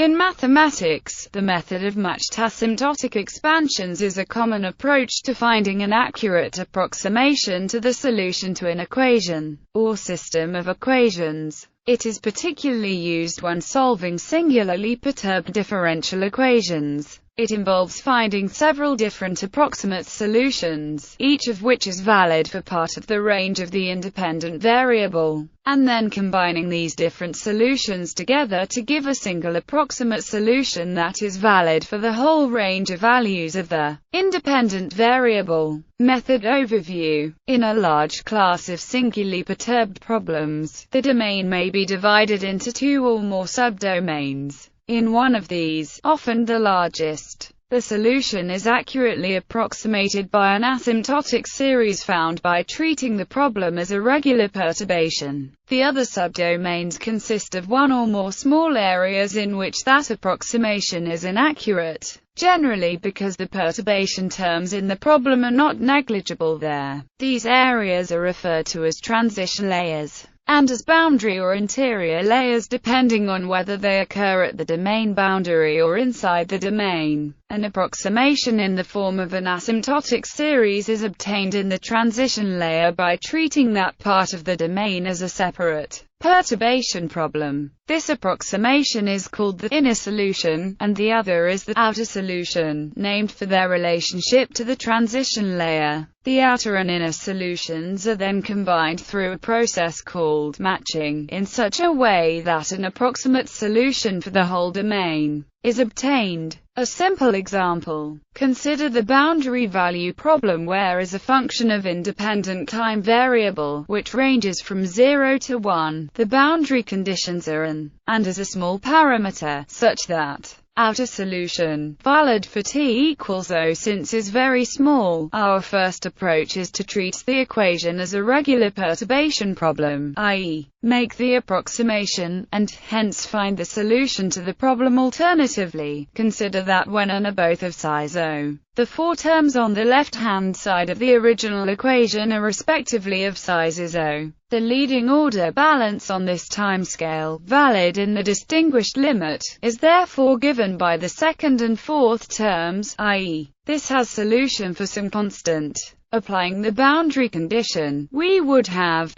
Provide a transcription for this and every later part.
In mathematics, the method of matched asymptotic expansions is a common approach to finding an accurate approximation to the solution to an equation, or system of equations. It is particularly used when solving singularly perturbed differential equations. It involves finding several different approximate solutions, each of which is valid for part of the range of the independent variable, and then combining these different solutions together to give a single approximate solution that is valid for the whole range of values of the independent variable. Method overview. In a large class of singularly perturbed problems, the domain may be divided into two or more subdomains. In one of these, often the largest, the solution is accurately approximated by an asymptotic series found by treating the problem as a regular perturbation. The other subdomains consist of one or more small areas in which that approximation is inaccurate, generally because the perturbation terms in the problem are not negligible there. These areas are referred to as transition layers, and as boundary or interior layers depending on whether they occur at the domain boundary or inside the domain. An approximation in the form of an asymptotic series is obtained in the transition layer by treating that part of the domain as a separate perturbation problem. This approximation is called the inner solution, and the other is the outer solution, named for their relationship to the transition layer. The outer and inner solutions are then combined through a process called matching, in such a way that an approximate solution for the whole domain is obtained. A simple example. Consider the boundary value problem where as a function of independent time variable, which ranges from 0 to 1, the boundary conditions are n, and as a small parameter, such that outer solution, valid for t equals 0 since is very small. Our first approach is to treat the equation as a regular perturbation problem, i.e., make the approximation, and hence find the solution to the problem. Alternatively, consider that when n are both of size 0, the four terms on the left-hand side of the original equation are respectively of sizes 0. The leading order balance on this timescale, valid in the distinguished limit, is therefore given by the second and fourth terms, i.e., this has solution for some constant. Applying the boundary condition, we would have.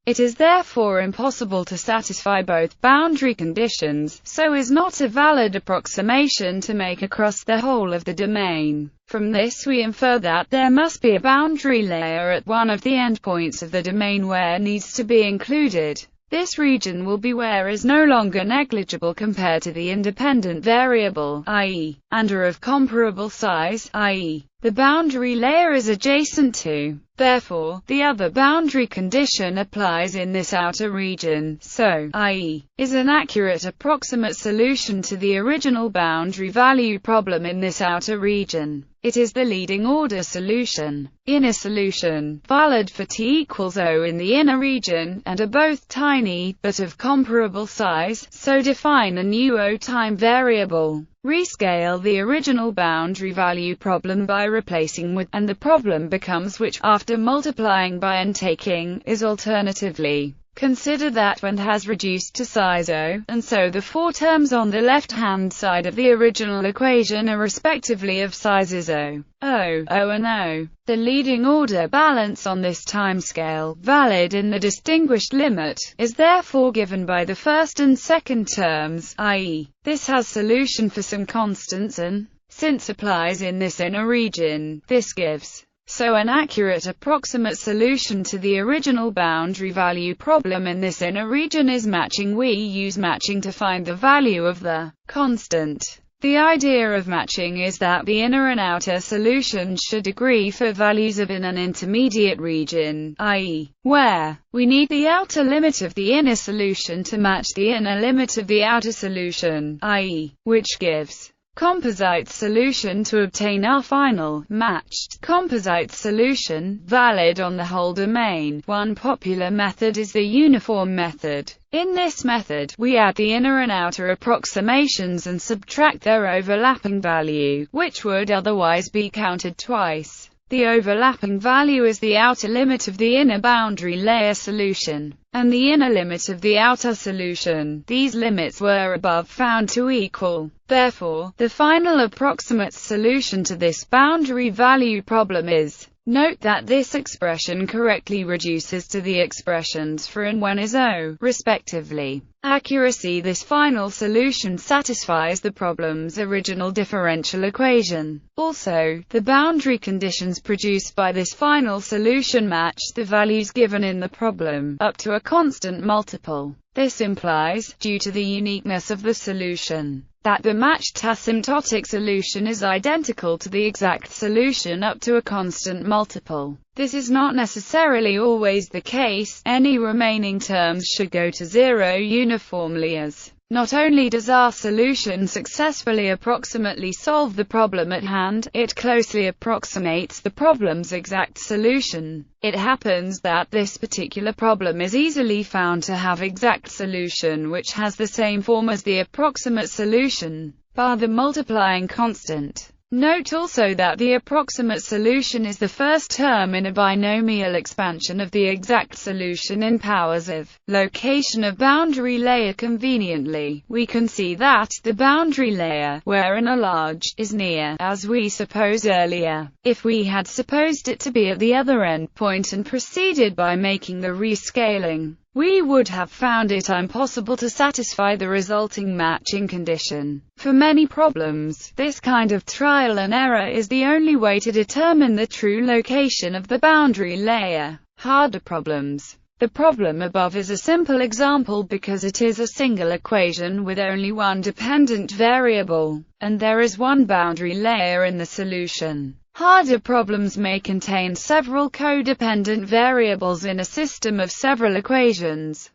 It is therefore impossible to satisfy both boundary conditions, so is not a valid approximation to make across the whole of the domain. From this we infer that there must be a boundary layer at one of the endpoints of the domain where needs to be included. This region will be where is no longer negligible compared to the independent variable, i.e., and are of comparable size, i.e., the boundary layer is adjacent to. Therefore, the other boundary condition applies in this outer region, so, i.e., is an accurate approximate solution to the original boundary value problem in this outer region. It is the leading order solution. Inner solution, valid for t equals 0 in the inner region, and are both tiny, but of comparable size, so define a new O time variable. Rescale the original boundary value problem by replacing with, and the problem becomes which, after multiplying by and taking, is. Alternatively, consider that when has reduced to size O, and so the four terms on the left-hand side of the original equation are respectively of sizes O, O, O and O. The leading order balance on this timescale, valid in the distinguished limit, is therefore given by the first and second terms, i.e., this has solution for some constants and, since applies in this inner region, this gives. So an accurate approximate solution to the original boundary value problem in this inner region is matching. We use matching to find the value of the constant. The idea of matching is that the inner and outer solutions should agree for values of in an intermediate region, i.e., where we need the outer limit of the inner solution to match the inner limit of the outer solution, i.e., which gives composite solution to obtain our final, matched, composite solution, valid on the whole domain. One popular method is the uniform method. In this method, we add the inner and outer approximations and subtract their overlapping value, which would otherwise be counted twice. The overlapping value is the outer limit of the inner boundary layer solution, and the inner limit of the outer solution. These limits were above found to equal. Therefore, the final approximate solution to this boundary value problem is. Note that this expression correctly reduces to the expressions for and when is O, respectively. Accuracy. This final solution satisfies the problem's original differential equation. Also, the boundary conditions produced by this final solution match the values given in the problem, up to a constant multiple. This implies, due to the uniqueness of the solution, that the matched asymptotic solution is identical to the exact solution up to a constant multiple. This is not necessarily always the case. Any remaining terms should go to zero uniformly, as not only does our solution successfully approximately solve the problem at hand, it closely approximates the problem's exact solution. It happens that this particular problem is easily found to have exact solution which has the same form as the approximate solution, bar the multiplying constant. Note also that the approximate solution is the first term in a binomial expansion of the exact solution in powers of location of boundary layer. Conveniently, we can see that the boundary layer, wherein a large is near, as we supposed earlier. If we had supposed it to be at the other end point and proceeded by making the rescaling, we would have found it impossible to satisfy the resulting matching condition. For many problems, this kind of trial and error is the only way to determine the true location of the boundary layer. Harder problems. The problem above is a simple example because it is a single equation with only one dependent variable, and there is one boundary layer in the solution. Harder problems may contain several codependent variables in a system of several equations,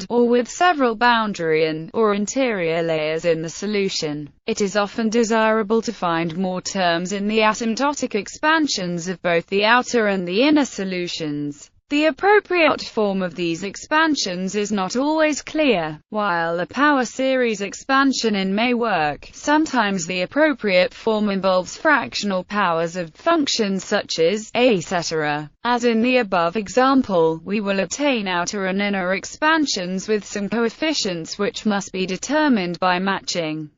or with several boundary and/or interior layers in the solution. It is often desirable to find more terms in the asymptotic expansions of both the outer and the inner solutions. The appropriate form of these expansions is not always clear. While a power series expansion in may work, sometimes the appropriate form involves fractional powers of functions such as etc. As in the above example, we will obtain outer and inner expansions with some coefficients which must be determined by matching.